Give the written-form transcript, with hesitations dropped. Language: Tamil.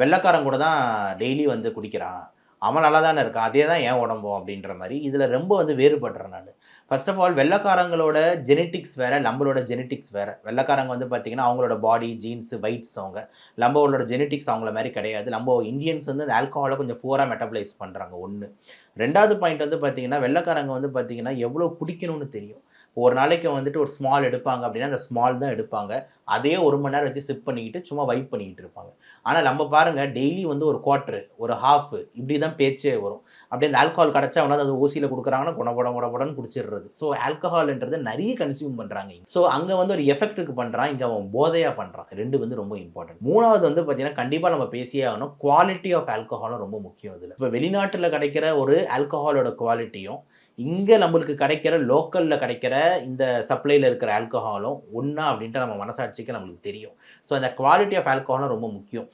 வெள்ளைக்காரன் கூட தான் டெய்லி வந்து குடிக்கிறான். அவன் நல்லா தானே இருக்கான். அதே தான் என் உடம்பும் அப்படின்ற மாரி. இதில ரொம்ப வந்து வேறுபடுறேன் நானு. ஃபர்ஸ்ட் ஆஃப் ஆல் வெள்ளைக்காரங்களோட ஜெனடிக்ஸ் வேற, நம்மளோட ஜெனடிக்ஸ் வேற. வெள்ளைக்காரங்க வந்து பார்த்தீங்கன்னா, அவங்களோட பாடி, ஜீன்ஸ், வெயிட்ஸ் அவங்க. நம்மளோட ஜெனடிக்ஸ் அவங்கள மாரி கிடையாது. நம்ம இந்தியன்ஸ் வந்து அந்த ஆல்கஹால கொஞ்சம் புவரா மெட்டபலைஸ் பண்றாங்க 1. 2வது பாயிண்ட் வந்து பார்த்தீங்கன்னா, வெள்ளைக்காரங்க வந்து பார்த்தீங்கன்னா, எவ்வளோ குடிக்கணும்னு தெரியும். ஒரு நாளைக்கு வந்துட்டு ஒரு ஸ்மால் எடுப்பாங்க அப்படின்னா, அந்த ஸ்மால் தான் எடுப்பாங்க. அதே 1 மணி நேரம் வச்சு சிப் பண்ணிக்கிட்டு, சும்மா வைப் பண்ணிக்கிட்டு இருப்பாங்க. ஆனா நம்ம பாருங்க டெய்லி வந்து ஒரு குவார்ட்டர், ஒரு ஹாஃப் இப்படி தான் பேச்சே வரும். அப்படியே அந்த ஆல்கஹால் கிடைச்சா அவனாவது அது ஓசியில குடுக்குறாங்கன்னா, குடகுடன்னு குடிச்சிடுறது. ஸோ ஆல்கஹால்ன்றது நெறைய கன்சியூம் பண்றாங்க. ஸோ அங்க வந்து ஒரு எஃபெக்ட்க்கு பண்றான். இங்க அவன் போதையா பண்றான். 2 வந்து ரொம்ப இம்பார்ட்டன்ட். 3வது வந்து பார்த்தீங்கன்னா, கண்டிப்பா நம்ம பேசியே ஆகணும். குவாலிட்டி ஆஃப் ஆல்கஹாலும் ரொம்ப முக்கியம் இதுல. இப்ப வெளிநாட்டுல கிடைக்கிற ஒரு ஆல்கஹாலோட குவாலிட்டியும், இங்க நம்மளுக்கு கிடைக்கிற லோக்கல்ல கிடைக்கிற இந்த சப்ளைல இருக்கிற ஆல்கஹாலும் ஒண்ணா அப்படின்ட்டு நம்ம மனசாட்சிக்கு நம்மளுக்கு தெரியும். ஸோ அந்த குவாலிட்டி ஆஃப் ஆல்கஹாலும் ரொம்ப முக்கியம்.